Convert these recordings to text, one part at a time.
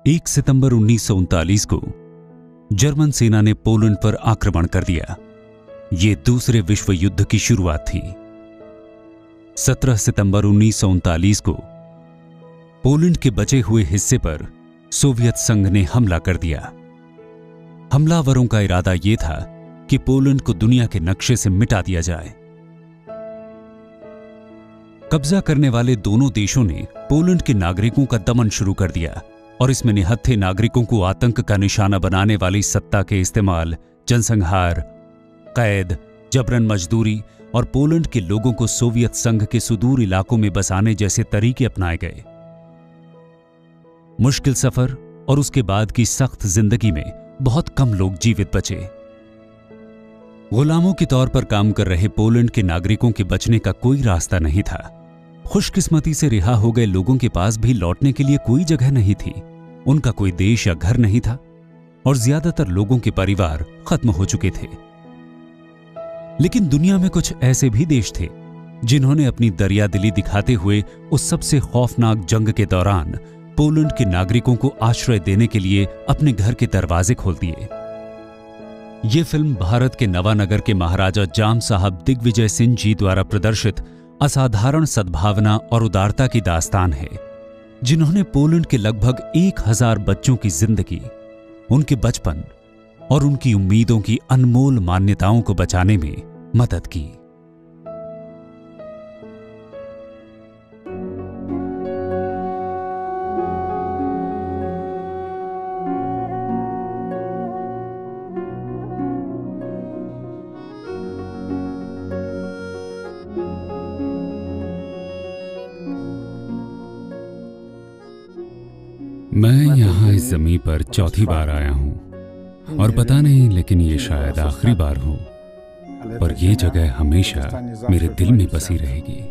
1 सितंबर 1939 को जर्मन सेना ने पोलैंड पर आक्रमण कर दिया। ये दूसरे विश्व युद्ध की शुरुआत थी। 17 सितंबर 1939 को पोलैंड के बचे हुए हिस्से पर सोवियत संघ ने हमला कर दिया। हमलावरों का इरादा यह था कि पोलैंड को दुनिया के नक्शे से मिटा दिया जाए। कब्जा करने वाले दोनों देशों ने पोलैंड के नागरिकों का दमन शुरू कर दिया और इसमें निहत्थे नागरिकों को आतंक का निशाना बनाने वाली सत्ता के इस्तेमाल, जनसंहार, कैद, जबरन मजदूरी और पोलैंड के लोगों को सोवियत संघ के सुदूर इलाकों में बसाने जैसे तरीके अपनाए गए। मुश्किल सफर और उसके बाद की सख्त जिंदगी में बहुत कम लोग जीवित बचे। गुलामों के तौर पर काम कर रहे पोलैंड के नागरिकों के बचने का कोई रास्ता नहीं था। खुशकिस्मती से रिहा हो गए लोगों के पास भी लौटने के लिए कोई जगह नहीं थी। उनका कोई देश या घर नहीं था और ज्यादातर लोगों के परिवार खत्म हो चुके थे। लेकिन दुनिया में कुछ ऐसे भी देश थे जिन्होंने अपनी दरियादिली दिखाते हुए उस सबसे खौफनाक जंग के दौरान पोलैंड के नागरिकों को आश्रय देने के लिए अपने घर के दरवाजे खोल दिए। यह फिल्म भारत के नवानगर के महाराजा जाम साहब दिग्विजय सिंह जी द्वारा प्रदर्शित असाधारण सद्भावना और उदारता की दास्तान है, जिन्होंने पोलैंड के लगभग 1000 बच्चों की जिंदगी, उनके बचपन और उनकी उम्मीदों की अनमोल मान्यताओं को बचाने में मदद की। मैं यहाँ इस जमीन पर चौथी बार आया हूँ और पता नहीं, लेकिन ये शायद आखिरी बार हो, पर ये जगह हमेशा मेरे दिल में बसी रहेगी।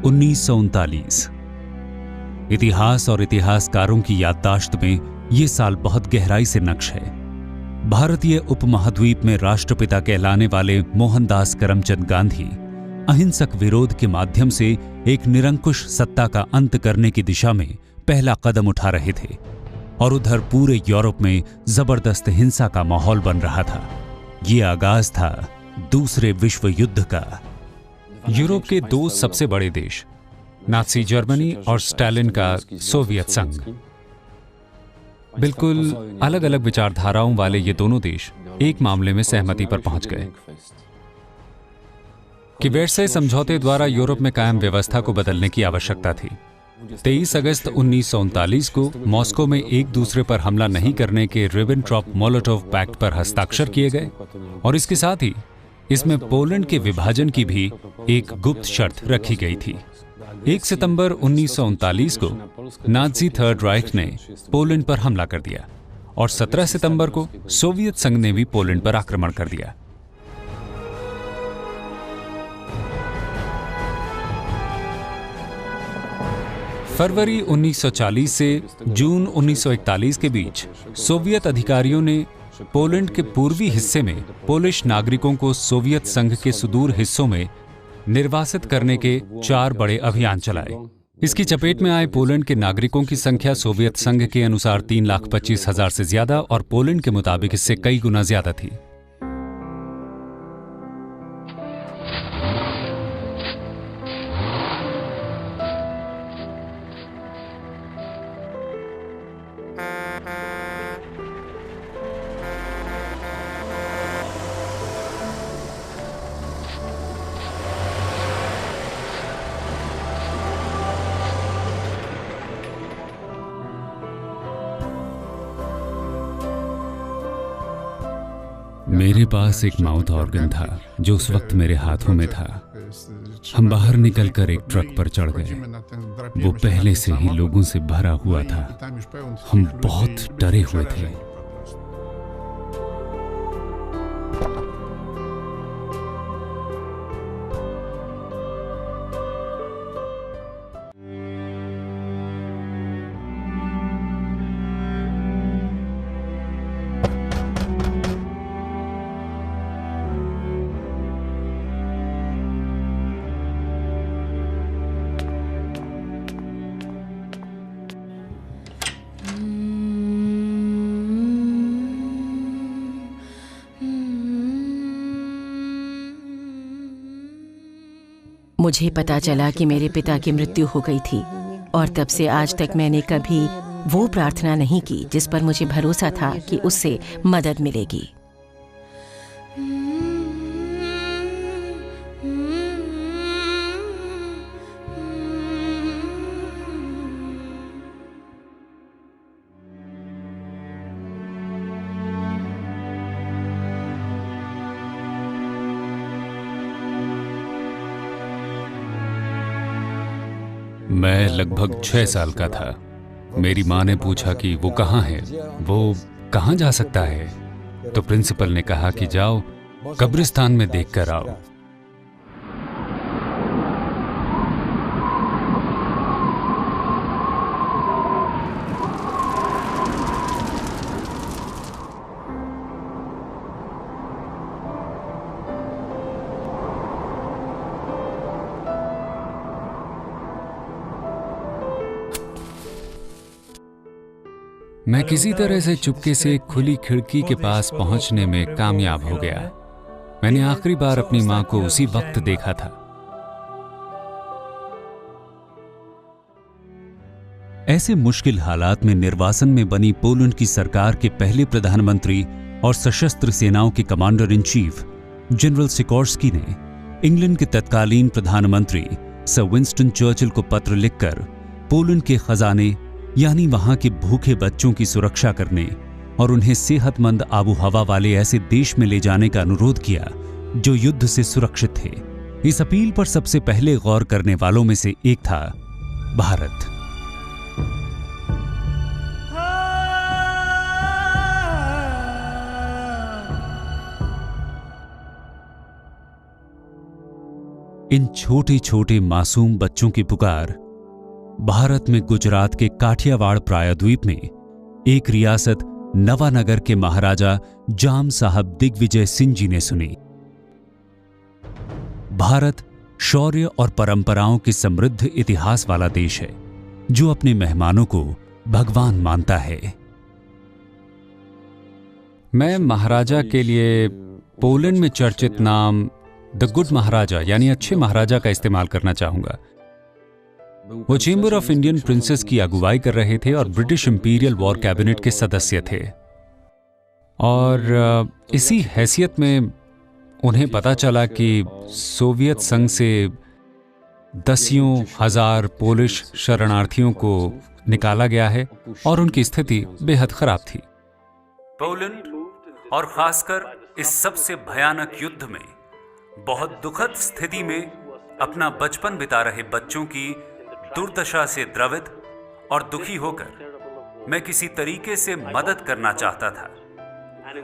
उन्नीस इतिहास और इतिहासकारों की याददाश्त में यह साल बहुत गहराई से नक्श है। भारतीय उपमहाद्वीप में राष्ट्रपिता कहलाने वाले मोहनदास करमचंद गांधी अहिंसक विरोध के माध्यम से एक निरंकुश सत्ता का अंत करने की दिशा में पहला कदम उठा रहे थे और उधर पूरे यूरोप में जबरदस्त हिंसा का माहौल बन रहा था। यह आगाज था दूसरे विश्व युद्ध का। यूरोप के दो सबसे बड़े देश, नाज़ी जर्मनी और स्टालिन का सोवियत संघ, बिल्कुल अलग अलग विचारधाराओं वाले ये दोनों देश एक मामले में सहमति पर पहुंच गए कि वर्साई समझौते द्वारा यूरोप में कायम व्यवस्था को बदलने की आवश्यकता थी। 23 अगस्त 1939 को मॉस्को में एक दूसरे पर हमला नहीं करने के रिबेनट्रॉप-मोलोटोव पैक्ट पर हस्ताक्षर किए गए और इसके साथ ही इसमें पोलैंड के विभाजन की भी एक गुप्त शर्त रखी गई थी। 1 सितंबर 1939 को नाज़ी थर्ड राइख ने पोलैंड पर हमला कर दिया और 17 सितंबर को सोवियत संघ ने भी पोलैंड पर आक्रमण कर दिया। फरवरी 1940 से जून 1941 के बीच सोवियत अधिकारियों ने पोलैंड के पूर्वी हिस्से में पोलिश नागरिकों को सोवियत संघ के सुदूर हिस्सों में निर्वासित करने के 4 बड़े अभियान चलाए। इसकी चपेट में आए पोलैंड के नागरिकों की संख्या सोवियत संघ के अनुसार 3,25,000 से ज्यादा और पोलैंड के मुताबिक इससे कई गुना ज्यादा थी। मेरे पास एक माउथ ऑर्गन था जो उस वक्त मेरे हाथों में था। हम बाहर निकलकर एक ट्रक पर चढ़ गए। वो पहले से ही लोगों से भरा हुआ था। हम बहुत डरे हुए थे। मुझे पता चला कि मेरे पिता की मृत्यु हो गई थी और तब से आज तक मैंने कभी वो प्रार्थना नहीं की जिस पर मुझे भरोसा था कि उससे मदद मिलेगी। मैं लगभग 6 साल का था। मेरी माँ ने पूछा कि वो कहाँ है, वो कहाँ जा सकता है। तो प्रिंसिपल ने कहा कि जाओ कब्रिस्तान में देख कर आओ। मैं किसी तरह से चुपके से एक खुली खिड़की के पास पहुंचने में कामयाब हो गया। मैंने आखिरी बार अपनी मां को उसी वक्त देखा था। ऐसे मुश्किल हालात में निर्वासन में बनी पोलैंड की सरकार के पहले प्रधानमंत्री और सशस्त्र सेनाओं के commander in chief general Sikorski ने इंग्लैंड के तत्कालीन प्रधानमंत्री सर विंस्टन चर्चिल को पत्र लिखकर पोलैंड के खजाने यानी वहां के भूखे बच्चों की सुरक्षा करने और उन्हें सेहतमंद आबो हवा वाले ऐसे देश में ले जाने का अनुरोध किया जो युद्ध से सुरक्षित थे। इस अपील पर सबसे पहले गौर करने वालों में से एक था भारत। इन छोटे छोटे मासूम बच्चों की पुकार भारत में गुजरात के काठियावाड़ प्रायद्वीप में एक रियासत नवानगर के महाराजा जाम साहब दिग्विजय सिंह जी ने सुनी। भारत शौर्य और परंपराओं के समृद्ध इतिहास वाला देश है जो अपने मेहमानों को भगवान मानता है। मैं महाराजा के लिए पोलैंड में चर्चित नाम द गुड महाराजा यानी अच्छे महाराजा का इस्तेमाल करना चाहूंगा। वो चेंबर ऑफ इंडियन प्रिंसेस की अगुवाई कर रहे थे और ब्रिटिश इंपीरियल वॉर कैबिनेट के सदस्य थे। और इसी हैसियत में उन्हें पता चला कि सोवियत संघ से दसियों हजार पोलिश शरणार्थियों को निकाला गया है और उनकी स्थिति बेहद खराब थी। पोलैंड और खासकर इस सबसे भयानक युद्ध में बहुत दुखद स्थिति में अपना बचपन बिता रहे बच्चों की दुर्दशा से द्रवित और दुखी होकर मैं किसी तरीके से मदद करना चाहता था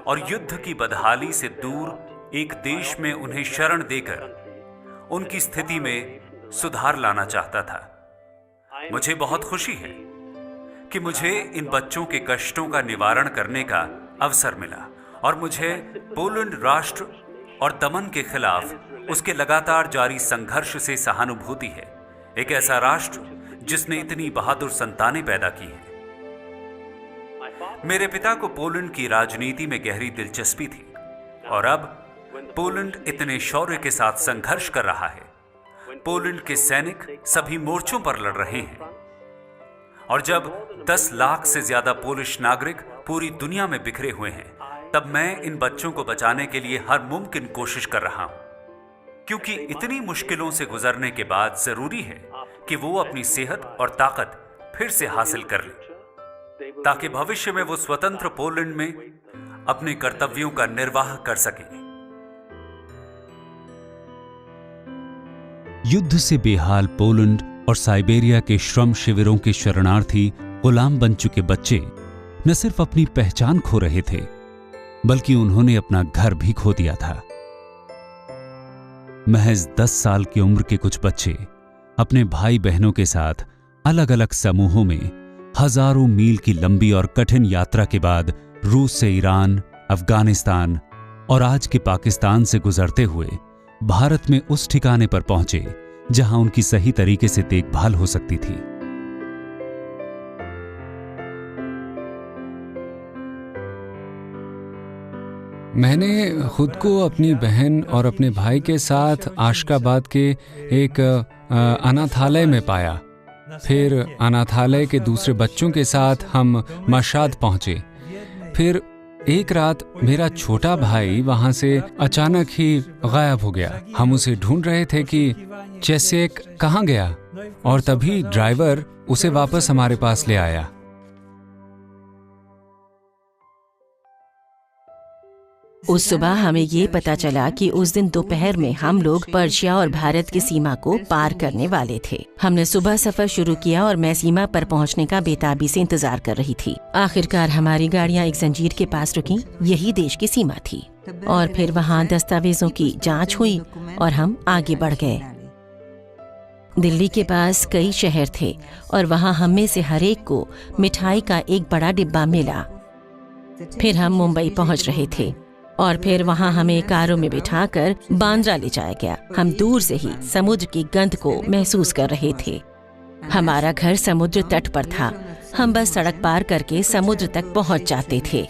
और युद्ध की बदहाली से दूर एक देश में उन्हें शरण देकर उनकी स्थिति में सुधार लाना चाहता था। मुझे बहुत खुशी है कि मुझे इन बच्चों के कष्टों का निवारण करने का अवसर मिला और मुझे पोलैंड राष्ट्र और दमन के खिलाफ उसके लगातार जारी संघर्ष से सहानुभूति है। एक ऐसा राष्ट्र जिसने इतनी बहादुर संतानें पैदा की हैं। मेरे पिता को पोलैंड की राजनीति में गहरी दिलचस्पी थी और अब पोलैंड इतने शौर्य के साथ संघर्ष कर रहा है। पोलैंड के सैनिक सभी मोर्चों पर लड़ रहे हैं और जब 10 लाख से ज्यादा पोलिश नागरिक पूरी दुनिया में बिखरे हुए हैं, तब मैं इन बच्चों को बचाने के लिए हर मुमकिन कोशिश कर रहा हूं, क्योंकि इतनी मुश्किलों से गुजरने के बाद जरूरी है कि वो अपनी सेहत और ताकत फिर से हासिल कर लें, ताकि भविष्य में वो स्वतंत्र पोलैंड में अपने कर्तव्यों का निर्वाह कर सकें। युद्ध से बेहाल पोलैंड और साइबेरिया के श्रम शिविरों के शरणार्थी गुलाम बन चुके बच्चे न सिर्फ अपनी पहचान खो रहे थे, बल्कि उन्होंने अपना घर भी खो दिया था। महज 10 साल की उम्र के कुछ बच्चे अपने भाई बहनों के साथ अलग अलग समूहों में हजारों मील की लंबी और कठिन यात्रा के बाद रूस से ईरान, अफगानिस्तान और आज के पाकिस्तान से गुजरते हुए भारत में उस ठिकाने पर पहुंचे जहां उनकी सही तरीके से देखभाल हो सकती थी। मैंने खुद को अपनी बहन और अपने भाई के साथ आशकाबाद के एक अनाथालय में पाया। फिर अनाथालय के दूसरे बच्चों के साथ हम मशाद पहुंचे। फिर एक रात मेरा छोटा भाई वहां से अचानक ही गायब हो गया। हम उसे ढूंढ रहे थे कि चेसेक कहाँ गया, और तभी ड्राइवर उसे वापस हमारे पास ले आया। उस सुबह हमें ये पता चला कि उस दिन दोपहर में हम लोग पर्शिया और भारत की सीमा को पार करने वाले थे। हमने सुबह सफर शुरू किया और मैं सीमा पर पहुंचने का बेताबी से इंतजार कर रही थी। आखिरकार हमारी गाड़ियां एक जंजीर के पास रुकी। यही देश की सीमा थी। और फिर वहां दस्तावेजों की जांच हुई और हम आगे बढ़ गए। दिल्ली के पास कई शहर थे और वहां हम में से हर एक को मिठाई का एक बड़ा डिब्बा मिला। फिर हम मुंबई पहुंच रहे थे और फिर वहां हमें कारों में बिठाकर बांद्रा ले जाया गया। हम दूर से ही समुद्र की गंध को महसूस कर रहे थे। हमारा घर समुद्र तट पर था। हम बस सड़क पार करके समुद्र तक पहुंच जाते थे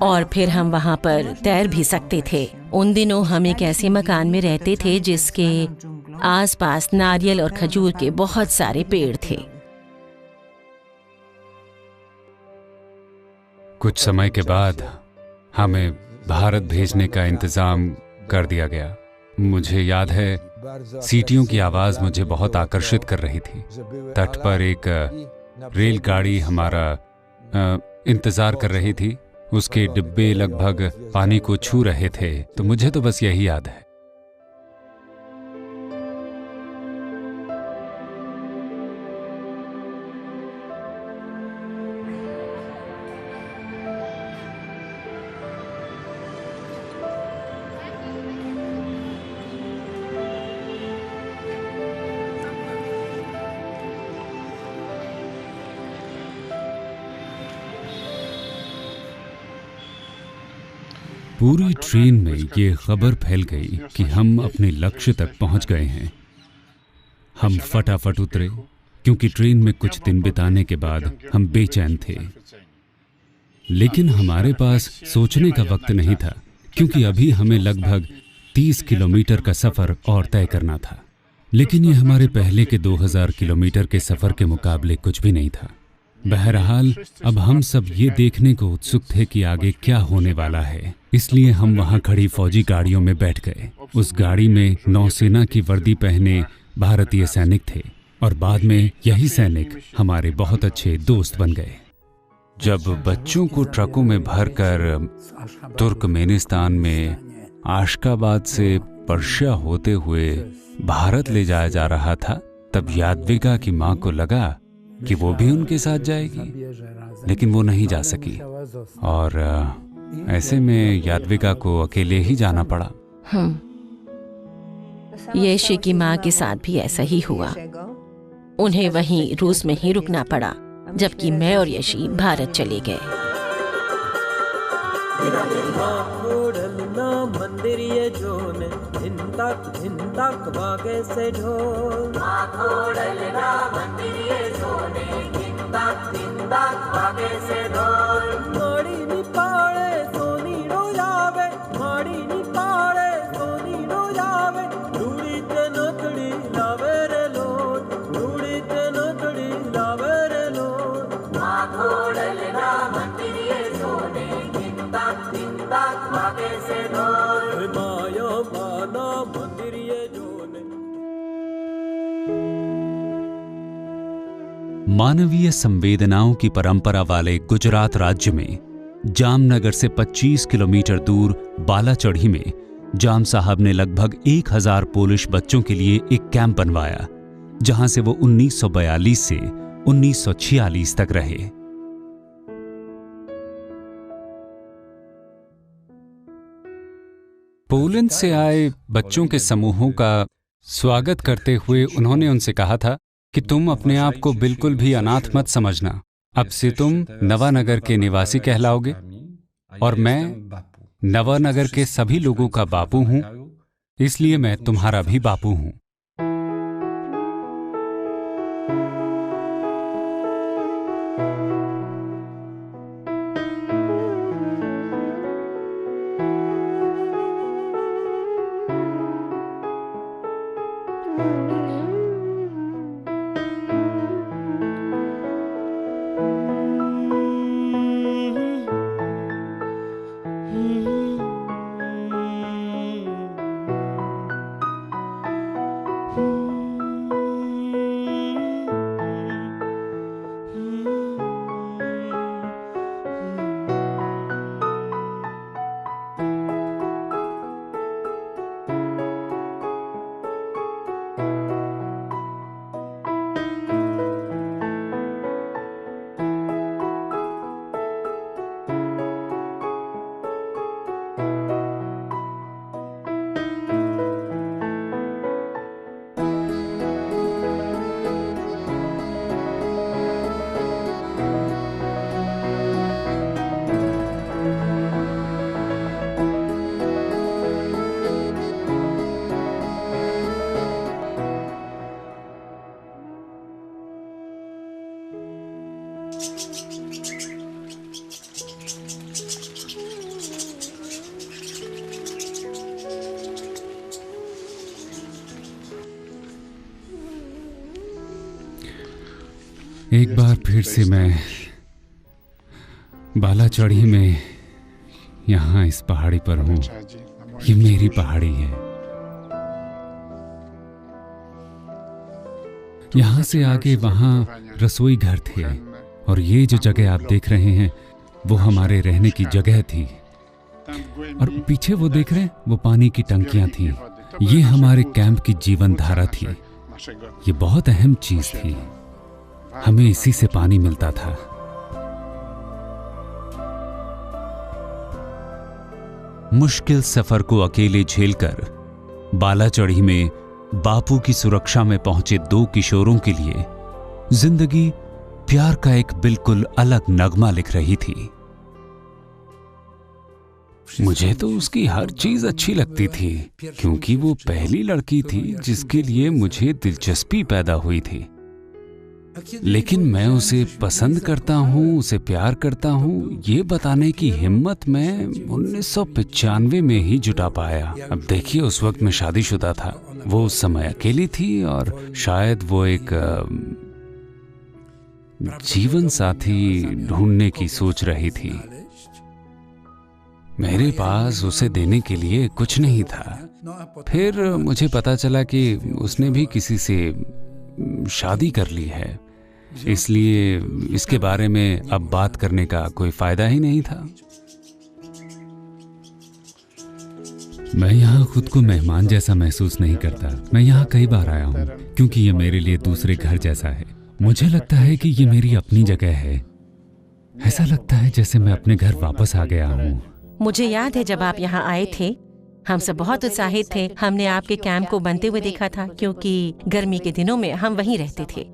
और फिर हम वहां पर तैर भी सकते थे। उन दिनों हम एक ऐसे मकान में रहते थे जिसके आसपास नारियल और खजूर के बहुत सारे पेड़ थे। कुछ समय के बाद हमें भारत भेजने का इंतजाम कर दिया गया। मुझे याद है, सीटियों की आवाज मुझे बहुत आकर्षित कर रही थी। तट पर एक रेलगाड़ी हमारा इंतजार कर रही थी। उसके डिब्बे लगभग पानी को छू रहे थे। तो मुझे तो बस यही याद है। पूरी ट्रेन में ये खबर फैल गई कि हम अपने लक्ष्य तक पहुंच गए हैं। हम फटाफट उतरे क्योंकि ट्रेन में कुछ दिन बिताने के बाद हम बेचैन थे। लेकिन हमारे पास सोचने का वक्त नहीं था क्योंकि अभी हमें लगभग 30 किलोमीटर का सफर और तय करना था। लेकिन ये हमारे पहले के 2000 किलोमीटर के सफर के मुकाबले कुछ भी नहीं था। बहरहाल अब हम सब ये देखने को उत्सुक थे कि आगे क्या होने वाला है, इसलिए हम वहां खड़ी फौजी गाड़ियों में बैठ गए। उस गाड़ी में नौसेना की वर्दी पहने भारतीय सैनिक थे और बाद में यही सैनिक हमारे बहुत अच्छे दोस्त बन गए। जब बच्चों को ट्रकों में भरकर तुर्कमेनिस्तान में आशकाबाद से पर्शिया होते हुए भारत ले जाया जा रहा था, तब यादविका की मां को लगा कि वो भी उनके साथ जाएगी, लेकिन वो नहीं जा सकी और ऐसे में यादविका को अकेले ही जाना पड़ा। यशी की माँ के साथ भी ऐसा ही हुआ। उन्हें वहीं रूस में ही रुकना पड़ा, जबकि मैं और यशी भारत चले गए। मंदिर ये जोने दिन तक भागे से ढोल, मंदिर ये जोने दिन तक भागे से ढोल। माड़ी नी पाड़े सोनी रो जावे, माड़ी नी पाड़े सोनी रो जावे। डूड़ी ते नकड़ी लावे रे लोट, डूड़ी ते नकड़ी लावे रे लोट। माँ खोड़ल ना मंदिर ये जोने दिन तक भागे से ढोल। माया माना मंदिर ये जोने। मानवीय संवेदनाओं की परंपरा वाले गुजरात राज्य में जामनगर से 25 किलोमीटर दूर बालाचढ़ी में जाम साहब ने लगभग 1000 पोलिश बच्चों के लिए एक कैंप बनवाया, जहां से वो 1942 से 1946 तक रहे। पोलैंड से आए बच्चों के समूहों का स्वागत करते हुए उन्होंने उनसे कहा था कि तुम अपने आप को बिल्कुल भी अनाथ मत समझना। अब से तुम नवानगर के निवासी कहलाओगे और मैं नवानगर के सभी लोगों का बापू हूं, इसलिए मैं तुम्हारा भी बापू हूं। एक बार फिर से मैं बालाचढ़ी में यहाँ इस पहाड़ी पर हूँ। ये मेरी पहाड़ी है। यहाँ से आगे वहाँ रसोई घर थे और ये जो जगह आप देख रहे हैं वो हमारे रहने की जगह थी। और पीछे वो देख रहे हैं वो पानी की टंकियाँ थीं। ये हमारे कैंप की जीवन धारा थी। ये बहुत अहम चीज थी। हमें इसी से पानी मिलता था। मुश्किल सफर को अकेले झेलकर बालाचढ़ी में बापू की सुरक्षा में पहुंचे 2 किशोरों के लिए जिंदगी प्यार का एक बिल्कुल अलग नगमा लिख रही थी। मुझे तो उसकी हर चीज अच्छी लगती थी, क्योंकि वो पहली लड़की थी जिसके लिए मुझे दिलचस्पी पैदा हुई थी। लेकिन मैं उसे पसंद करता हूँ, उसे प्यार करता हूँ, ये बताने की हिम्मत मैं 1995 में ही जुटा पाया। अब देखिए, उस वक्त मैं शादीशुदा था, वो उस समय अकेली थी और शायद वो एक जीवन साथी ढूंढने की सोच रही थी। मेरे पास उसे देने के लिए कुछ नहीं था। फिर मुझे पता चला कि उसने भी किसी से शादी कर ली है, इसलिए इसके बारे में अब बात करने का कोई फायदा ही नहीं था। मैं यहाँ खुद को मेहमान जैसा महसूस नहीं करता। मैं यहाँ कई बार आया हूँ क्योंकि ये मेरे लिए दूसरे घर जैसा है। मुझे लगता है कि ये मेरी अपनी जगह है। ऐसा लगता है जैसे मैं अपने घर वापस आ गया हूँ। मुझे याद है जब आप यहाँ आए थे, हम सब बहुत उत्साहित थे। हमने आपके कैंप को बनते हुए देखा था, क्योंकि गर्मी के दिनों में हम वहीं रहते थे।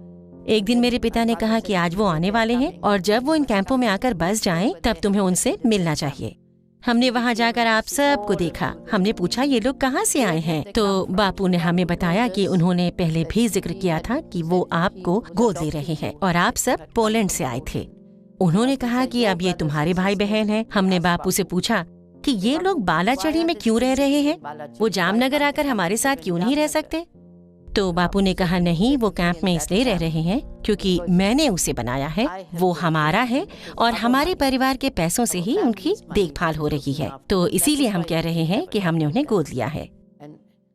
एक दिन मेरे पिता ने कहा कि आज वो आने वाले हैं और जब वो इन कैंपों में आकर बस जाएं, तब तुम्हें उनसे मिलना चाहिए। हमने वहाँ जाकर आप सबको देखा। हमने पूछा, ये लोग कहाँ से आए हैं? तो बापू ने हमें बताया कि उन्होंने पहले भी जिक्र किया था कि वो आपको गोद ले रहे हैं और आप सब पोलैंड से आए थे। उन्होंने कहा कि अब ये तुम्हारे भाई बहन हैं। हमने बापू से पूछा कि ये लोग बालाचढ़ी में क्यों रह रहे हैं? वो जामनगर आकर हमारे साथ क्यों नहीं रह सकते? तो बापू ने कहा, नहीं, वो कैंप में इसलिए रह रहे हैं क्योंकि मैंने उसे बनाया है, वो हमारा है और हमारे परिवार के पैसों से ही उनकी देखभाल हो रही है। तो इसीलिए हम कह रहे हैं कि हमने उन्हें गोद लिया है।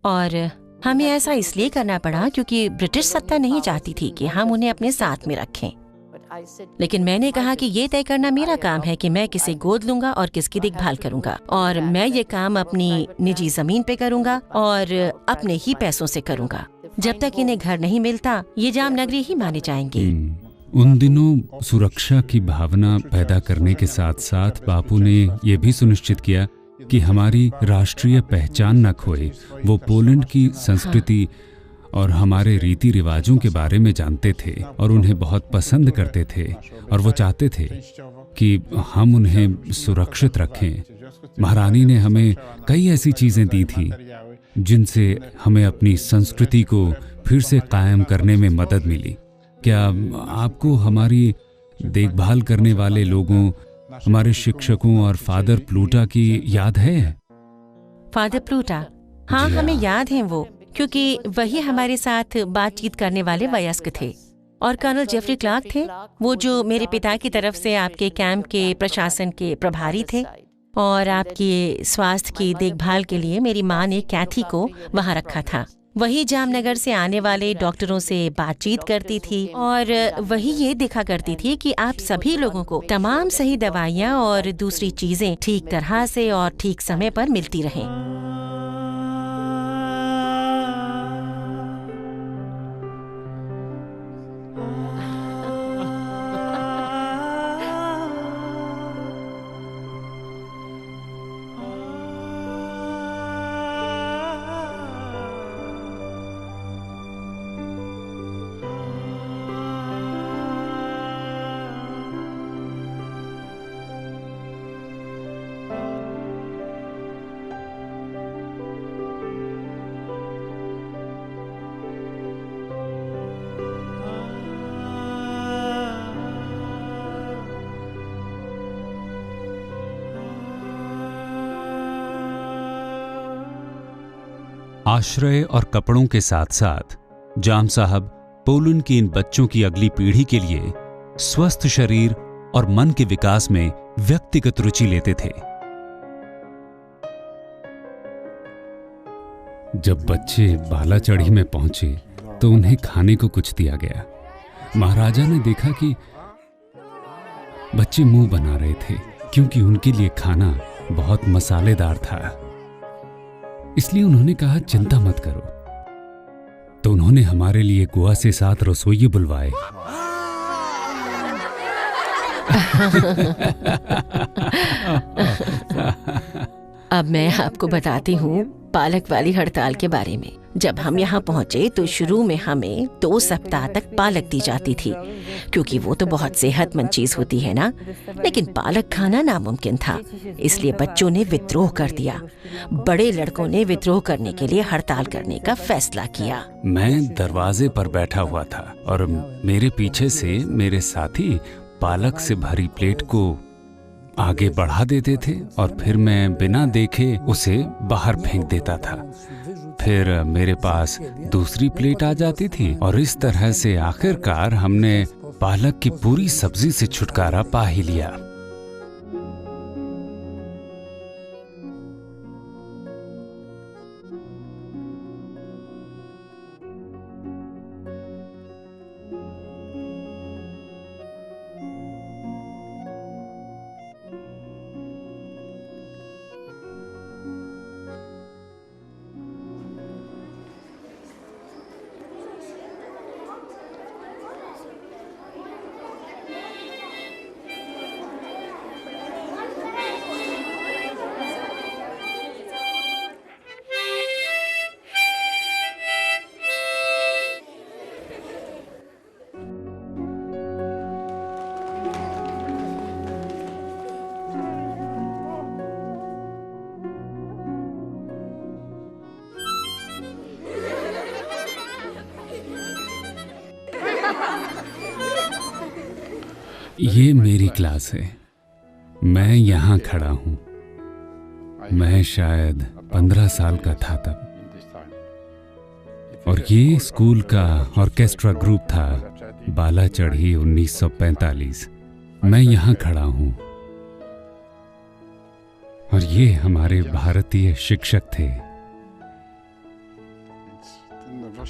और हमें ऐसा इसलिए करना पड़ा क्योंकि ब्रिटिश सत्ता नहीं चाहती थी कि हम उन्हें अपने साथ में रखें। लेकिन मैंने कहा कि ये तय करना मेरा काम है कि मैं किसे गोद लूंगा और किसकी देखभाल करूंगा, और मैं ये काम अपनी निजी जमीन पे करूंगा और अपने ही पैसों से करूंगा। जब तक इन्हें घर नहीं मिलता ये जामनगरी ही माने जाएंगे। उन दिनों सुरक्षा की भावना पैदा करने के साथ साथ बापू ने यह भी सुनिश्चित किया कि हमारी राष्ट्रीय पहचान न खोए। वो पोलैंड की संस्कृति और हमारे रीति रिवाजों के बारे में जानते थे और उन्हें बहुत पसंद करते थे, और वो चाहते थे कि हम उन्हें सुरक्षित रखें। महारानी ने हमें कई ऐसी चीजें दी थी जिनसे हमें अपनी संस्कृति को फिर से कायम करने में मदद मिली। क्या आपको हमारी देखभाल करने वाले लोगों, हमारे शिक्षकों और फादर प्लूटा की याद है? फादर प्लूटा? हाँ, हमें याद है वो, क्योंकि वही हमारे साथ बातचीत करने वाले वयस्क थे। और कर्नल जेफरी क्लार्क थे, वो जो मेरे पिता की तरफ से आपके कैंप के प्रशासन के प्रभारी थे, और आपके स्वास्थ्य की देखभाल के लिए मेरी माँ ने कैथी को वहाँ रखा था। वही जामनगर से आने वाले डॉक्टरों से बातचीत करती थी और वही ये देखा करती थी कि आप सभी लोगों को तमाम सही दवाइयाँ और दूसरी चीजें ठीक तरह से और ठीक समय पर मिलती रहें। आश्रय और कपड़ों के साथ साथ जाम साहब पोलैंड के इन बच्चों की अगली पीढ़ी के लिए स्वस्थ शरीर और मन के विकास में व्यक्तिगत रुचि लेते थे। जब बच्चे बालाचढ़ी में पहुंचे तो उन्हें खाने को कुछ दिया गया। महाराजा ने देखा कि बच्चे मुंह बना रहे थे क्योंकि उनके लिए खाना बहुत मसालेदार था। इसलिए उन्होंने कहा, चिंता मत करो। तो उन्होंने हमारे लिए गोवा से 7 रसोइये बुलवाए। अब मैं आपको बताती हूँ पालक वाली हड़ताल के बारे में। जब हम यहाँ पहुँचे तो शुरू में हमें 2 सप्ताह तक पालक दी जाती थी, क्योंकि वो तो बहुत सेहतमंद चीज होती है ना। लेकिन पालक खाना नामुमकिन था, इसलिए बच्चों ने विद्रोह कर दिया। बड़े लड़कों ने विद्रोह करने के लिए हड़ताल करने का फैसला किया। मैं दरवाजे पर बैठा हुआ था और मेरे पीछे से मेरे साथी पालक से भरी प्लेट को आगे बढ़ा देते थे और फिर मैं बिना देखे उसे बाहर फेंक देता था। फिर मेरे पास दूसरी प्लेट आ जाती थी और इस तरह से आखिरकार हमने पालक की पूरी सब्जी से छुटकारा पा ही लिया। ये मेरी क्लास है। मैं यहाँ खड़ा हूँ। मैं शायद 15 साल का था तब, और ये स्कूल का ऑर्केस्ट्रा ग्रुप था बालाचढ़ी 1945। मैं यहाँ खड़ा हूँ और ये हमारे भारतीय शिक्षक थे।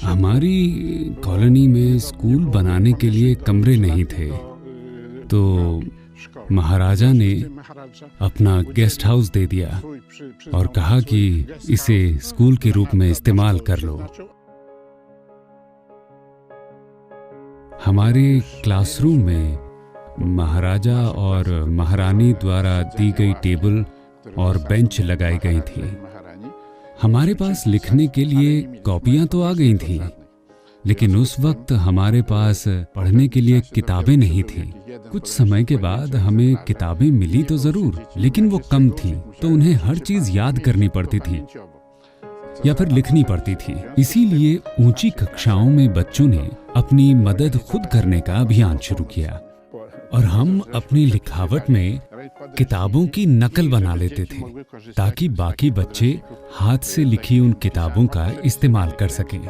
हमारी कॉलोनी में स्कूल बनाने के लिए कमरे नहीं थे, तो महाराजा ने अपना गेस्ट हाउस दे दिया और कहा कि इसे स्कूल के रूप में इस्तेमाल कर लो। हमारे क्लासरूम में महाराजा और महारानी द्वारा दी गई टेबल और बेंच लगाई गई थी। हमारे पास लिखने के लिए कॉपियां तो आ गई थी, लेकिन उस वक्त हमारे पास पढ़ने के लिए किताबें नहीं थी। कुछ समय के बाद हमें किताबें मिली तो जरूर, लेकिन वो कम थी, तो उन्हें हर चीज याद करनी पड़ती थी या फिर लिखनी पड़ती थी। इसीलिए ऊंची कक्षाओं में बच्चों ने अपनी मदद खुद करने का अभियान शुरू किया और हम अपनी लिखावट में किताबों की नकल बना लेते थे ताकि बाकी बच्चे हाथ से लिखी उन किताबों का इस्तेमाल कर सकें।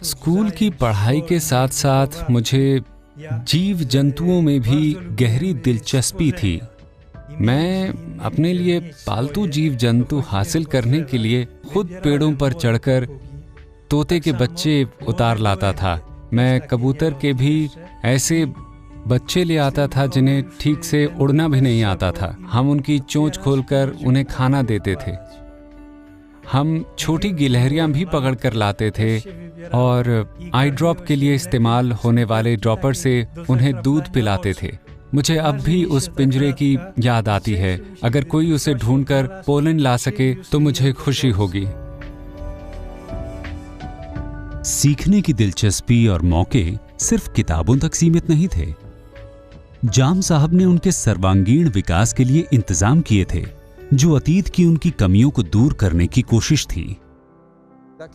स्कूल की पढ़ाई के साथ साथ मुझे जीव जंतुओं में भी गहरी दिलचस्पी थी। मैं अपने लिए पालतू जीव जंतु हासिल करने के लिए खुद पेड़ों पर चढ़कर तोते के बच्चे उतार लाता था। मैं कबूतर के भी ऐसे बच्चे ले आता था जिन्हें ठीक से उड़ना भी नहीं आता था। हम उनकी चोंच खोलकर उन्हें खाना देते थे। हम छोटी गिलहरियां भी पकड़ कर लाते थे और आई ड्रॉप के लिए इस्तेमाल होने वाले ड्रॉपर से उन्हें दूध पिलाते थे। मुझे अब भी उस पिंजरे की याद आती है। अगर कोई उसे ढूंढकर पोलैंड ला सके तो मुझे खुशी होगी। सीखने की दिलचस्पी और मौके सिर्फ किताबों तक सीमित नहीं थे। जाम साहब ने उनके सर्वांगीण विकास के लिए इंतजाम किए थे, जो अतीत की उनकी कमियों को दूर करने की कोशिश थी।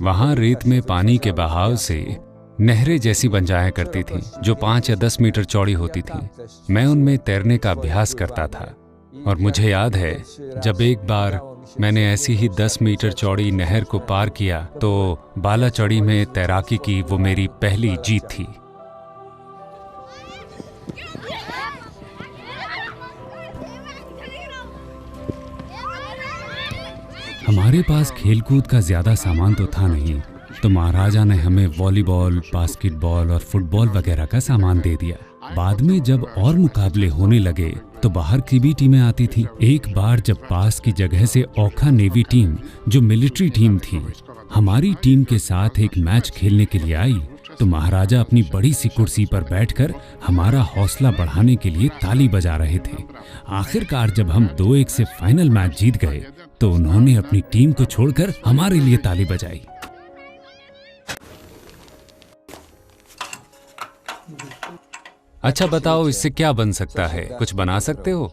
वहां रेत में पानी के बहाव से नहरें जैसी बन जाया करती थी, जो 5 या 10 मीटर चौड़ी होती थी। मैं उनमें तैरने का अभ्यास करता था और मुझे याद है जब एक बार मैंने ऐसी ही 10 मीटर चौड़ी नहर को पार किया तो बालाचड़ी में तैराकी की वो मेरी पहली जीत थी। हमारे पास खेलकूद का ज्यादा सामान तो था नहीं, तो महाराजा ने हमें वॉलीबॉल, बास्केटबॉल और फुटबॉल वगैरह का सामान दे दिया। बाद में जब और मुकाबले होने लगे तो बाहर की भी टीमें आती थी। एक बार जब पास की जगह से ओखा नेवी टीम, जो मिलिट्री टीम थी, हमारी टीम के साथ एक मैच खेलने के लिए आई, तो महाराजा अपनी बड़ी सी कुर्सी पर बैठकर हमारा हौसला बढ़ाने के लिए ताली बजा रहे थे। आखिरकार जब हम 2-1 से फाइनल मैच जीत गए तो उन्होंने अपनी टीम को छोड़कर हमारे लिए ताली बजाई। अच्छा बताओ, इससे क्या बन सकता है? कुछ बना सकते हो?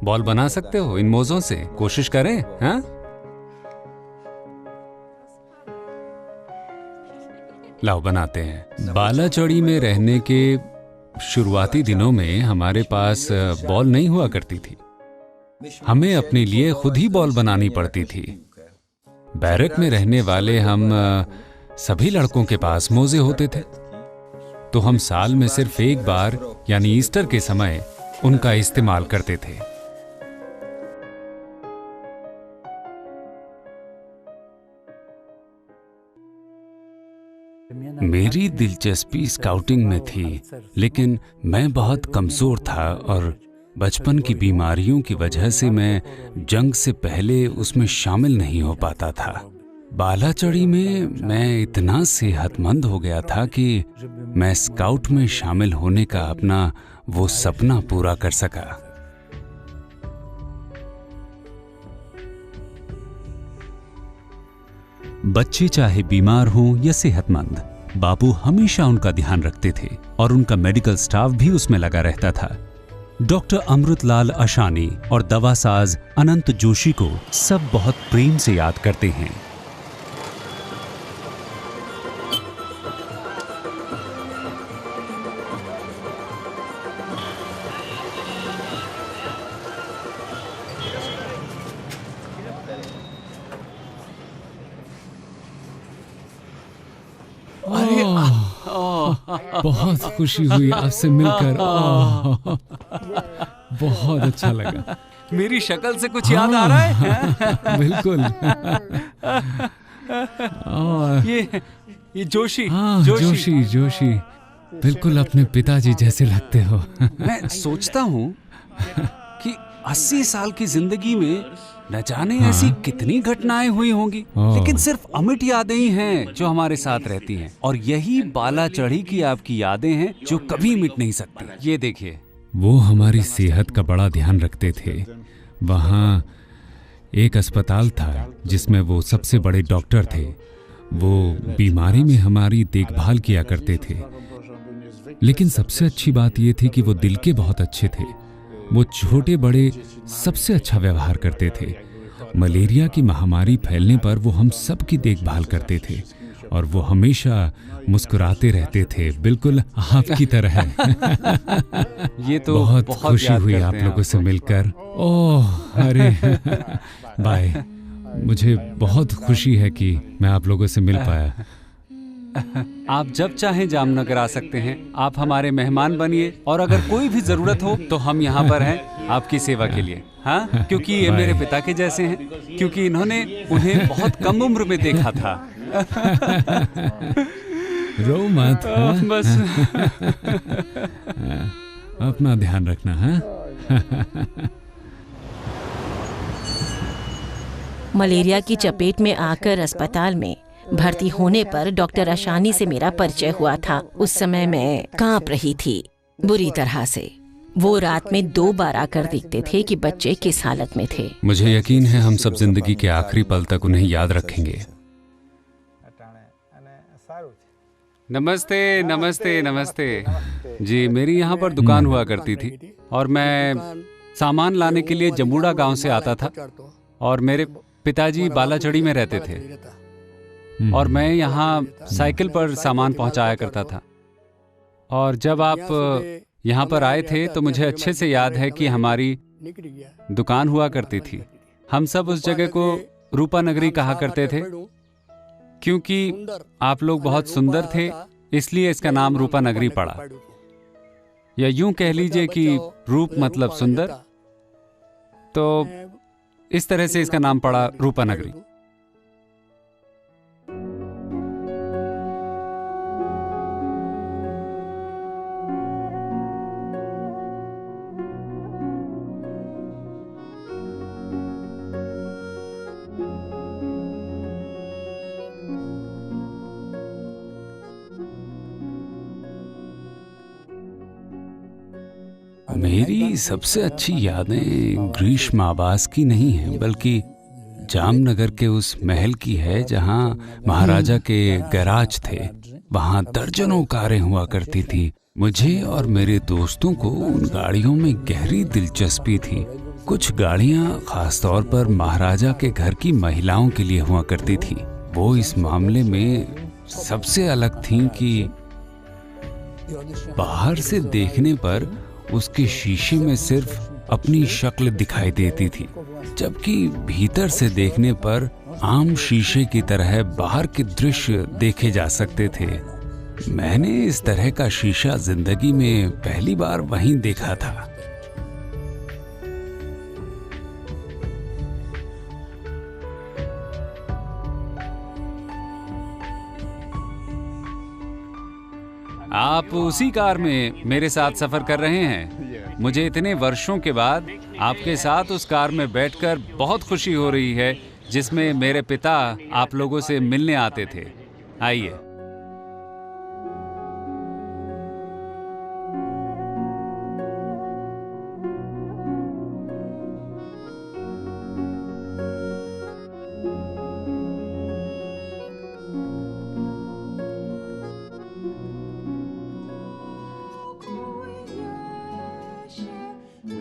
बॉल बना सकते हो इन मोजों से? कोशिश करें। हाँ, लाओ बनाते हैं। बालाचड़ी में रहने के शुरुआती दिनों में हमारे पास बॉल नहीं हुआ करती थी। हमें अपने लिए खुद ही बॉल बनानी पड़ती थी। बैरक में रहने वाले हम सभी लड़कों के पास मोजे होते थे, तो हम साल में सिर्फ एक बार यानी ईस्टर के समय उनका इस्तेमाल करते थे। मेरी दिलचस्पी स्काउटिंग में थी, लेकिन मैं बहुत कमजोर था और बचपन की बीमारियों की वजह से मैं जंग से पहले उसमें शामिल नहीं हो पाता था। बालाचड़ी में मैं इतना सेहतमंद हो गया था कि मैं स्काउट में शामिल होने का अपना वो सपना पूरा कर सका। बच्चे चाहे बीमार हों या सेहतमंद, बाबू हमेशा उनका ध्यान रखते थे और उनका मेडिकल स्टाफ भी उसमें लगा रहता था। डॉक्टर अमृतलाल अशानी और दवासाज अनंत जोशी को सब बहुत प्रेम से याद करते हैं। बहुत खुशी हुई आपसे मिलकर। बहुत अच्छा लगा। मेरी शक्ल से कुछ याद आ रहा है? बिल्कुल। और ये जोशी। हाँ, जोशी बिल्कुल अपने पिताजी जैसे लगते हो। मैं सोचता हूँ कि 80 साल की जिंदगी में न जाने ऐसी कितनी घटनाएं हुई होंगी, लेकिन सिर्फ अमिट यादें ही हैं जो हमारे साथ रहती हैं, और यही बाला चढ़ी की आपकी यादें हैं जो कभी मिट नहीं सकती। ये देखिए, वो हमारी सेहत का बड़ा ध्यान रखते थे। वहाँ एक अस्पताल था जिसमें वो सबसे बड़े डॉक्टर थे। वो बीमारी में हमारी देखभाल किया करते थे। लेकिन सबसे अच्छी बात ये थी कि वो दिल के बहुत अच्छे थे। वो छोटे बड़े सबसे अच्छा व्यवहार करते थे। मलेरिया की महामारी फैलने पर वो हम सब की देखभाल करते थे और वो हमेशा मुस्कुराते रहते थे, बिल्कुल आपकी तरह। ये तो बहुत खुशी हुई आप लोगों से मिलकर। ओह अरे बाय। मुझे बहुत खुशी है कि मैं आप लोगों से मिल पाया। आप जब चाहें जामनगर आ सकते हैं। आप हमारे मेहमान बनिए, और अगर कोई भी जरूरत हो तो हम यहाँ पर हैं आपकी सेवा के लिए। हाँ, क्योंकि ये मेरे पिता के जैसे हैं, क्योंकि इन्होंने उन्हें बहुत कम उम्र में देखा था। रो मत। बस अपना ध्यान रखना। हाँ। मलेरिया की चपेट में आकर अस्पताल में भर्ती होने पर डॉक्टर अशानी से मेरा परिचय हुआ था। उस समय मैं कांप रही थी बुरी तरह से। वो रात में 2 बार आकर देखते थे कि बच्चे किस हालत में थे। मुझे यकीन है हम सब जिंदगी के आखिरी पल तक उन्हें याद रखेंगे। नमस्ते नमस्ते नमस्ते जी। मेरी यहाँ पर दुकान हुआ करती थी और मैं सामान लाने के लिए जमुड़ा गांव से आता था, और मेरे पिताजी बालाचड़ी में रहते थे और मैं यहाँ साइकिल पर सामान पहुँचाया करता था। और जब आप यहाँ पर आए थे तो मुझे अच्छे से याद है कि हमारी दुकान हुआ करती थी। हम सब उस जगह को रूपा नगरी कहा करते थे, क्योंकि आप लोग बहुत सुंदर थे, इसलिए इसका नाम रूपा नगरी पड़ा। या यूं कह लीजिए कि रूप मतलब सुंदर, तो इस तरह से इसका नाम पड़ा रूपा नगरी। मेरी सबसे अच्छी यादें ग्रीष्म आवास की नहीं हैं, बल्कि जामनगर के उस महल की है जहां महाराजा के गैराज थे। वहां दर्जनों कारें हुआ करती थी। मुझे और मेरे दोस्तों को उन गाड़ियों में गहरी दिलचस्पी थी। कुछ गाड़ियां खासतौर पर महाराजा के घर की महिलाओं के लिए हुआ करती थी। वो इस मामले में सबसे अलग थीं कि बाहर से देखने पर उसके शीशे में सिर्फ अपनी शक्ल दिखाई देती थी, जबकि भीतर से देखने पर आम शीशे की तरह बाहर के दृश्य देखे जा सकते थे। मैंने इस तरह का शीशा जिंदगी में पहली बार वहीं देखा था। आप उसी कार में मेरे साथ सफर कर रहे हैं। मुझे इतने वर्षों के बाद आपके साथ उस कार में बैठकर बहुत खुशी हो रही है, जिसमें मेरे पिता आप लोगों से मिलने आते थे। आइए।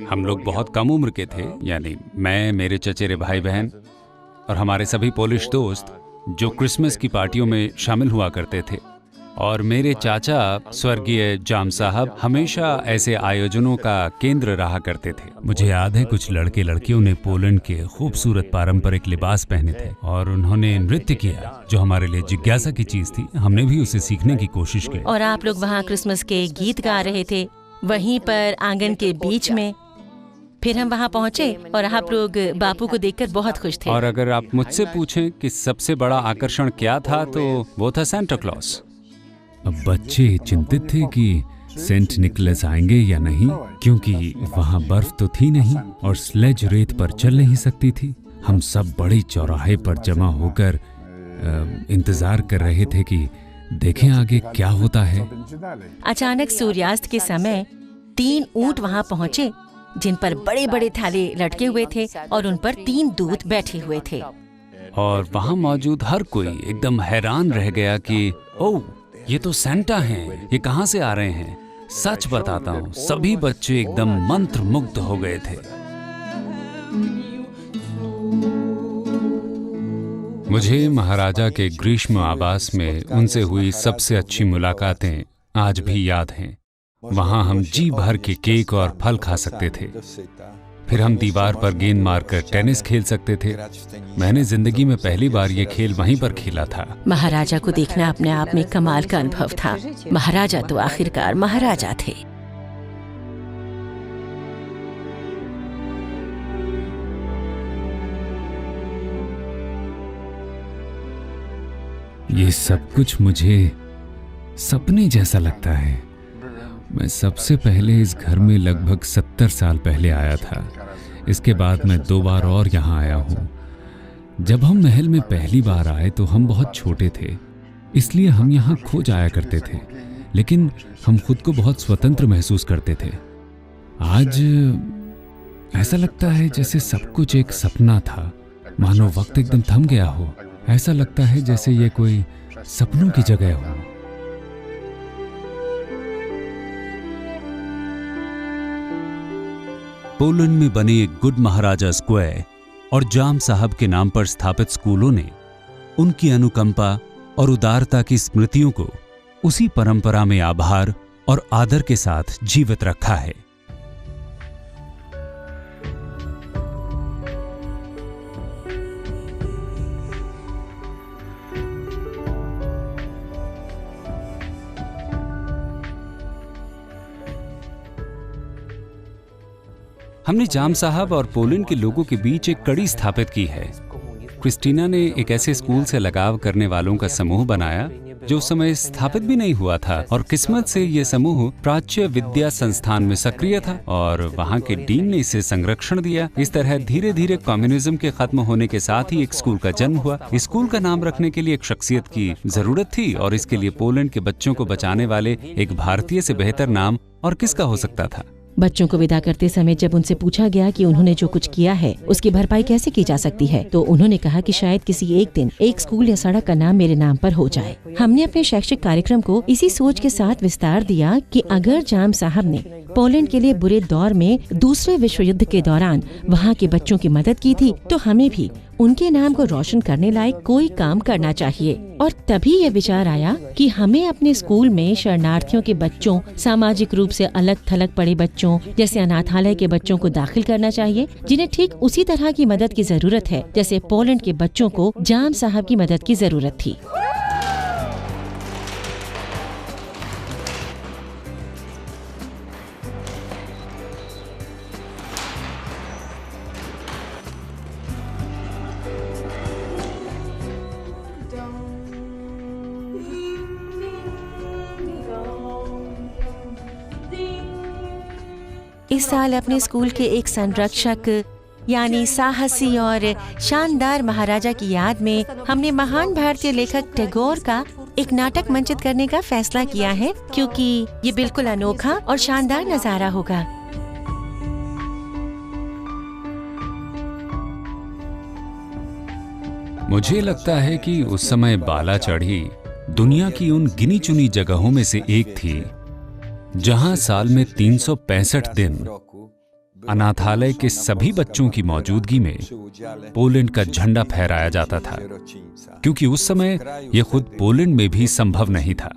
हम लोग बहुत कम उम्र के थे, यानी मैं, मेरे चचेरे भाई बहन और हमारे सभी पोलिश दोस्त जो क्रिसमस की पार्टियों में शामिल हुआ करते थे। और मेरे चाचा स्वर्गीय जाम साहब हमेशा ऐसे आयोजनों का केंद्र रहा करते थे। मुझे याद है कुछ लड़के लड़कियों ने पोलैंड के खूबसूरत पारंपरिक लिबास पहने थे और उन्होंने नृत्य किया, जो हमारे लिए जिज्ञासा की चीज थी। हमने भी उसे सीखने की कोशिश की। और आप लोग वहाँ क्रिसमस के गीत गा रहे थे, वहीं पर आंगन के बीच में। फिर हम वहाँ पहुँचे और आप लोग बापू को देखकर बहुत खुश थे। और अगर आप मुझसे पूछें कि सबसे बड़ा आकर्षण क्या था तो वो था सेंटा क्लॉज। अब बच्चे चिंतित थे कि सेंट निकलस आएंगे या नहीं, क्योंकि वहाँ बर्फ तो थी नहीं और स्लेज रेत पर चल नहीं सकती थी। हम सब बड़े चौराहे पर जमा होकर इंतजार कर रहे थे कि देखें आगे क्या होता है। अचानक सूर्यास्त के समय 3 ऊंट वहाँ पहुँचे जिन पर बड़े बड़े थाले लटके हुए थे और उन पर 3 दूत बैठे हुए थे। और वहाँ मौजूद हर कोई एकदम हैरान रह गया कि ओह, ये तो सेंटा हैं, ये कहाँ से आ रहे हैं। सच बताता हूँ, सभी बच्चे एकदम मंत्रमुग्ध हो गए थे। मुझे महाराजा के ग्रीष्म आवास में उनसे हुई सबसे अच्छी मुलाकातें आज भी याद हैं। वहाँ हम जी भर के केक और फल खा सकते थे। फिर हम दीवार पर गेंद मारकर टेनिस खेल सकते थे। मैंने जिंदगी में पहली बार ये खेल वहीं पर खेला था। महाराजा को देखना अपने आप में कमाल का अनुभव था। महाराजा तो आखिरकार महाराजा थे। ये सब कुछ मुझे सपने जैसा लगता है। मैं सबसे पहले इस घर में लगभग 70 साल पहले आया था। इसके बाद मैं 2 बार और यहाँ आया हूँ। जब हम महल में पहली बार आए तो हम बहुत छोटे थे, इसलिए हम यहाँ खो जाया करते थे, लेकिन हम खुद को बहुत स्वतंत्र महसूस करते थे। आज ऐसा लगता है जैसे सब कुछ एक सपना था, मानो वक्त एकदम थम गया हो। ऐसा लगता है जैसे ये कोई सपनों की जगह हो। पोलैंड में बने गुड महाराजा स्क्वायर और जाम साहब के नाम पर स्थापित स्कूलों ने उनकी अनुकंपा और उदारता की स्मृतियों को उसी परंपरा में आभार और आदर के साथ जीवित रखा है। हमने जाम साहब और पोलैंड के लोगों के बीच एक कड़ी स्थापित की है। क्रिस्टीना ने एक ऐसे स्कूल से लगाव करने वालों का समूह बनाया जो उस समय स्थापित भी नहीं हुआ था, और किस्मत से ये समूह प्राच्य विद्या संस्थान में सक्रिय था और वहाँ के डीन ने इसे संरक्षण दिया। इस तरह धीरे धीरे कम्युनिज्म के खत्म होने के साथ ही एक स्कूल का जन्म हुआ। स्कूल का नाम रखने के लिए एक शख्सियत की जरूरत थी और इसके लिए पोलैंड के बच्चों को बचाने वाले एक भारतीय से बेहतर नाम और किसका हो सकता था। बच्चों को विदा करते समय जब उनसे पूछा गया कि उन्होंने जो कुछ किया है उसकी भरपाई कैसे की जा सकती है, तो उन्होंने कहा कि शायद किसी एक दिन एक स्कूल या सड़क का नाम मेरे नाम पर हो जाए। हमने अपने शैक्षिक कार्यक्रम को इसी सोच के साथ विस्तार दिया कि अगर जाम साहब ने पोलैंड के लिए बुरे दौर में दूसरे विश्व युद्ध के दौरान वहाँ के बच्चों की मदद की थी, तो हमें भी उनके नाम को रोशन करने लायक कोई काम करना चाहिए। और तभी ये विचार आया कि हमें अपने स्कूल में शरणार्थियों के बच्चों, सामाजिक रूप से अलग थलग पड़े बच्चों जैसे अनाथालय के बच्चों को दाखिल करना चाहिए, जिन्हें ठीक उसी तरह की मदद की जरूरत है जैसे पोलैंड के बच्चों को जाम साहब की मदद की जरूरत थी। इस साल अपने स्कूल के एक संरक्षक यानी साहसी और शानदार महाराजा की याद में हमने महान भारतीय लेखक टैगोर का एक नाटक मंचित करने का फैसला किया है, क्योंकि ये बिल्कुल अनोखा और शानदार नजारा होगा। मुझे लगता है कि उस समय बालाचढ़ी दुनिया की उन गिनी चुनी जगहों में से एक थी जहां साल में 365 दिन अनाथालय के सभी बच्चों की मौजूदगी में पोलैंड का झंडा फहराया जाता था, क्योंकि उस समय यह खुद पोलैंड में भी संभव नहीं था।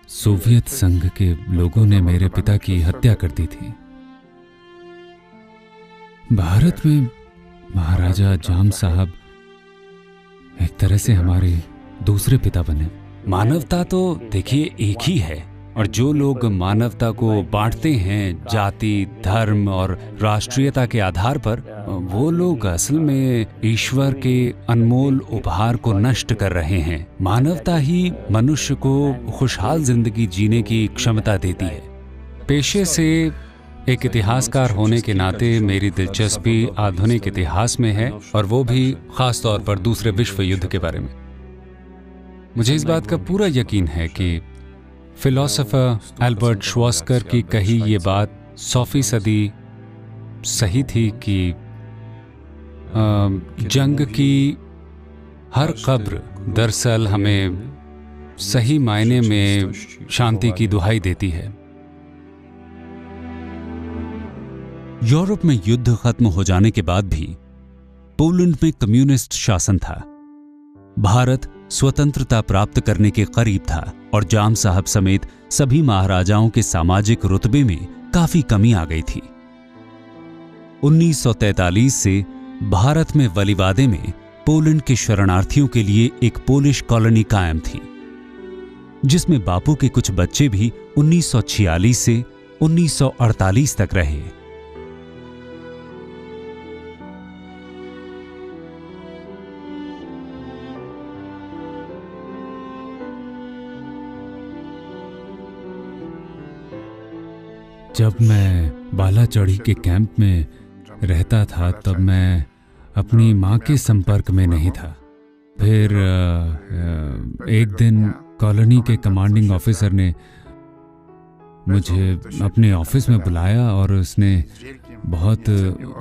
सोवियत संघ के लोगों ने मेरे पिता की हत्या कर दी थी। भारत में महाराजा जाम साहब एक तरह से हमारे दूसरे पिता बने। मानवता तो देखिए एक ही है, और जो लोग मानवता को बांटते हैं जाति, धर्म और राष्ट्रीयता के आधार पर, वो लोग असल में ईश्वर के अनमोल उपहार को नष्ट कर रहे हैं। मानवता ही मनुष्य को खुशहाल जिंदगी जीने की क्षमता देती है। पेशे से एक इतिहासकार होने के नाते मेरी दिलचस्पी आधुनिक इतिहास में है, और वो भी खास तौर पर दूसरे विश्व युद्ध के बारे में। मुझे इस बात का पूरा यकीन है कि फिलोसोफर एल्बर्ट श्वार्ज़कर की कही ये बात 100% सही थी कि जंग की हर कब्र दरअसल हमें सही मायने में शांति की दुहाई देती है। यूरोप में युद्ध खत्म हो जाने के बाद भी पोलैंड में कम्युनिस्ट शासन था। भारत स्वतंत्रता प्राप्त करने के करीब था, और जाम साहब समेत सभी महाराजाओं के सामाजिक रुतबे में काफी कमी आ गई थी। 1943 से भारत में वलीवादे में पोलैंड के शरणार्थियों के लिए एक पोलिश कॉलोनी कायम थी, जिसमें बापू के कुछ बच्चे भी 1946 से 1948 तक रहे। जब मैं बालाचढ़ी के कैंप में रहता था तब मैं अपनी माँ के संपर्क में नहीं था। फिर एक दिन कॉलोनी के कमांडिंग ऑफिसर ने मुझे अपने ऑफिस में बुलाया और उसने बहुत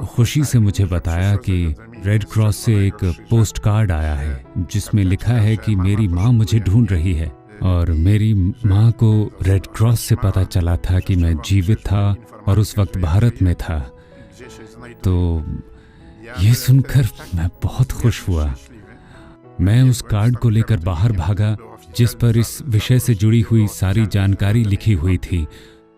खुशी से मुझे बताया कि रेड क्रॉस से एक पोस्ट कार्ड आया है जिसमें लिखा है कि मेरी माँ मुझे ढूंढ रही है। और मेरी माँ को रेड क्रॉस से पता चला था कि मैं जीवित था और उस वक्त भारत में था। तो ये सुनकर मैं बहुत खुश हुआ। मैं उस कार्ड को लेकर बाहर भागा जिस पर इस विषय से जुड़ी हुई सारी जानकारी लिखी हुई थी,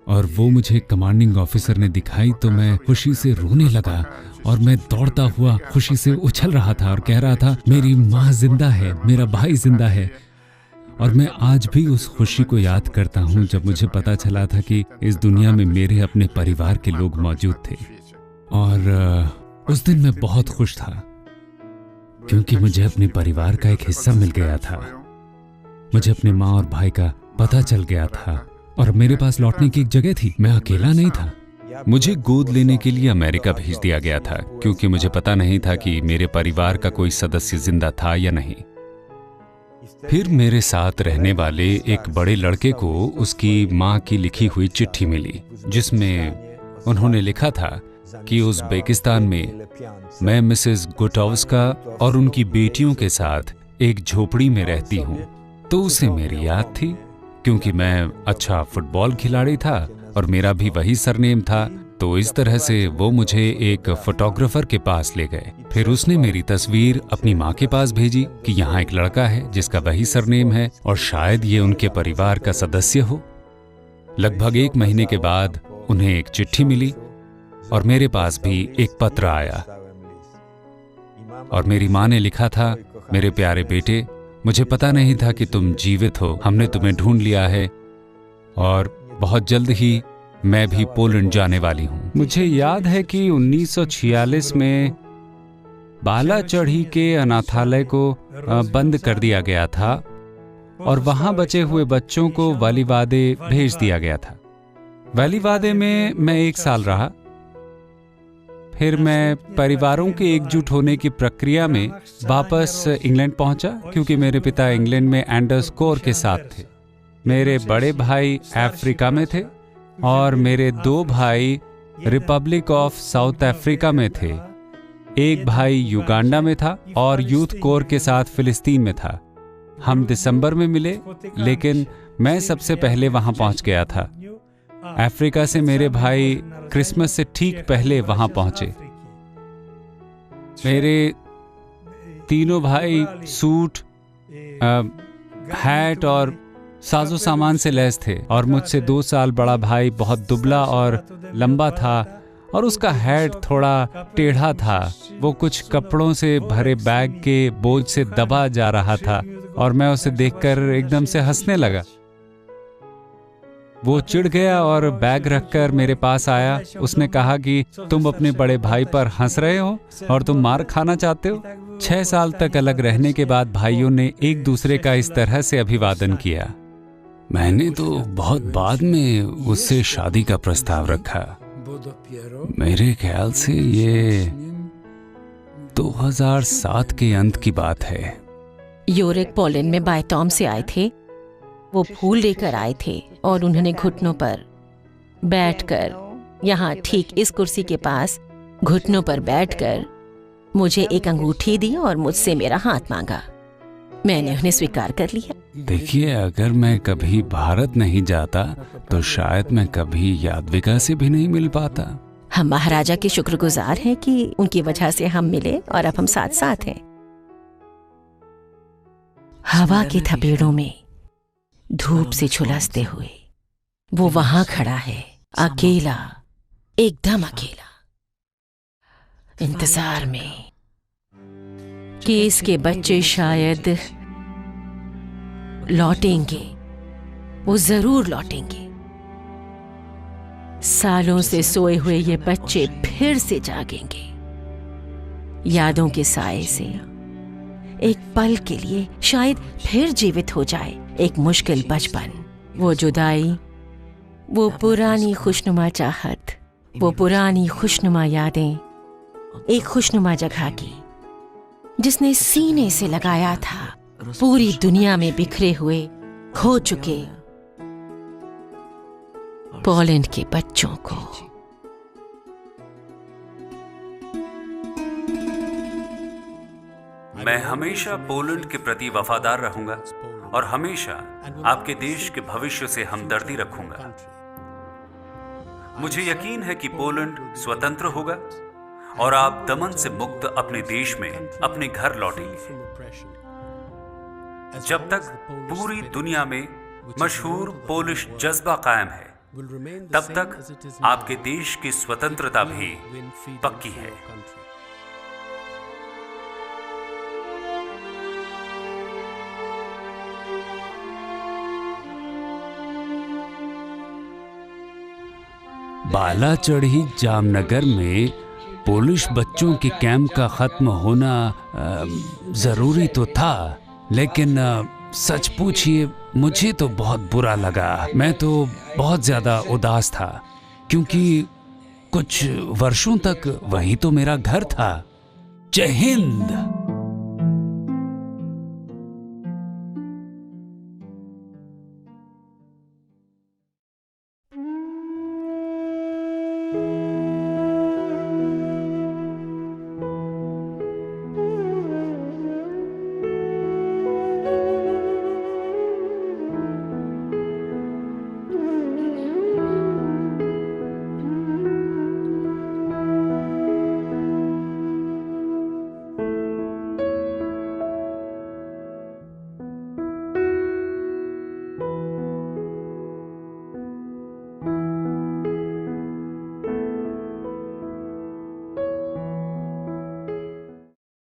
और वो मुझे कमांडिंग ऑफिसर ने दिखाई तो मैं खुशी से रोने लगा और मैं दौड़ता हुआ खुशी से उछल रहा था और कह रहा था, मेरी माँ जिंदा है, मेरा भाई जिंदा है। और मैं आज भी उस खुशी को याद करता हूँ जब मुझे पता चला था कि इस दुनिया में मेरे अपने परिवार के लोग मौजूद थे। और उस दिन मैं बहुत खुश था क्योंकि मुझे अपने परिवार का एक हिस्सा मिल गया था। मुझे अपने माँ और भाई का पता चल गया था और मेरे पास लौटने की एक जगह थी। मैं अकेला नहीं था। मुझे गोद लेने के लिए अमेरिका भेज दिया गया था क्योंकि मुझे पता नहीं था कि मेरे परिवार का कोई सदस्य जिंदा था या नहीं। फिर मेरे साथ रहने वाले एक बड़े लड़के को उसकी माँ की लिखी हुई चिट्ठी मिली जिसमें उन्होंने लिखा था कि उज़्बेकिस्तान में मैं मिसेस गुटोव्स्का और उनकी बेटियों के साथ एक झोपड़ी में रहती हूँ। तो उसे मेरी याद थी क्योंकि मैं अच्छा फुटबॉल खिलाड़ी था और मेरा भी वही सरनेम था। तो इस तरह से वो मुझे एक फोटोग्राफर के पास ले गए। फिर उसने मेरी तस्वीर अपनी माँ के पास भेजी कि यहाँ एक लड़का है जिसका वही सरनेम है और शायद ये उनके परिवार का सदस्य हो। लगभग 1 महीने के बाद उन्हें एक चिट्ठी मिली और मेरे पास भी एक पत्र आया और मेरी माँ ने लिखा था, मेरे प्यारे बेटे, मुझे पता नहीं था कि तुम जीवित हो। हमने तुम्हें ढूंढ लिया है और बहुत जल्द ही मैं भी पोलैंड जाने वाली हूँ। मुझे याद है कि 1946 में बालाचढ़ी के अनाथालय को बंद कर दिया गया था और वहाँ बचे हुए बच्चों को वलीवादे भेज दिया गया था। वलीवादे में मैं 1 साल रहा। फिर मैं परिवारों के एकजुट होने की प्रक्रिया में वापस इंग्लैंड पहुंचा क्योंकि मेरे पिता इंग्लैंड में एंडर्स कोर के साथ थे। मेरे बड़े भाई अफ्रीका में थे और मेरे 2 भाई रिपब्लिक ऑफ साउथ अफ्रीका में थे। एक भाई युगांडा में था और यूथ कोर के साथ फिलिस्तीन में था। हम दिसंबर में मिले, लेकिन मैं सबसे पहले वहां पहुंच गया था। अफ्रीका से मेरे भाई क्रिसमस से ठीक पहले वहां पहुंचे। मेरे तीनों भाई सूट, हैट और साजो सामान से लैस थे और मुझसे 2 साल बड़ा भाई बहुत दुबला और लंबा था और उसका हेड थोड़ा टेढ़ा था। वो कुछ कपड़ों से भरे बैग के बोझ से दबा जा रहा था और मैं उसे देखकर एकदम से हंसने लगा। वो चिढ़ गया और बैग रखकर मेरे पास आया। उसने कहा कि तुम अपने बड़े भाई पर हंस रहे हो और तुम मार खाना चाहते हो। 6 साल तक अलग रहने के बाद भाइयों ने एक दूसरे का इस तरह से अभिवादन किया। मैंने तो बहुत बाद में उससे शादी का प्रस्ताव रखा। मेरे ख्याल से ये 2007 के अंत की बात है। योरिक पोलैंड में बायटॉम से आए थे। वो फूल लेकर आए थे और उन्होंने घुटनों पर बैठकर, यहाँ ठीक इस कुर्सी के पास घुटनों पर बैठकर मुझे एक अंगूठी दी और मुझसे मेरा हाथ मांगा। मैंने उन्हें स्वीकार कर लिया। देखिए, अगर मैं कभी भारत नहीं जाता तो शायद मैं कभी यादविका से भी नहीं मिल पाता। हम महाराजा के शुक्रगुजार हैं कि उनकी वजह से हम मिले और अब हम साथ साथ हैं। हवा के थपेड़ों में धूप से झुलसते हुए वो वहां खड़ा है, अकेला, एकदम अकेला, इंतजार में कि इसके बच्चे शायद लौटेंगे। वो जरूर लौटेंगे। सालों से सोए हुए ये बच्चे फिर से जागेंगे, यादों के साए से एक पल के लिए शायद फिर जीवित हो जाए एक मुश्किल बचपन। वो जुदाई, वो पुरानी खुशनुमा चाहत, वो पुरानी खुशनुमा यादें, एक खुशनुमा जगह की जिसने सीने से लगाया था पूरी दुनिया में बिखरे हुए, खो चुके पोलैंड के बच्चों को। मैं हमेशा पोलैंड के प्रति वफादार रहूंगा और हमेशा आपके देश के भविष्य से हमदर्दी रखूंगा। मुझे यकीन है कि पोलैंड स्वतंत्र होगा और आप दमन से मुक्त अपने देश में अपने घर लौटेंगे। जब तक पूरी दुनिया में मशहूर पोलिश जज्बा कायम है, तब तक आपके देश की स्वतंत्रता भी पक्की है। बालाचढ़ी जामनगर में पोलिश बच्चों के कैंप का खत्म होना जरूरी तो था, लेकिन सच पूछिए मुझे तो बहुत बुरा लगा। मैं तो बहुत ज्यादा उदास था क्योंकि कुछ वर्षों तक वही तो मेरा घर था। जय हिंद।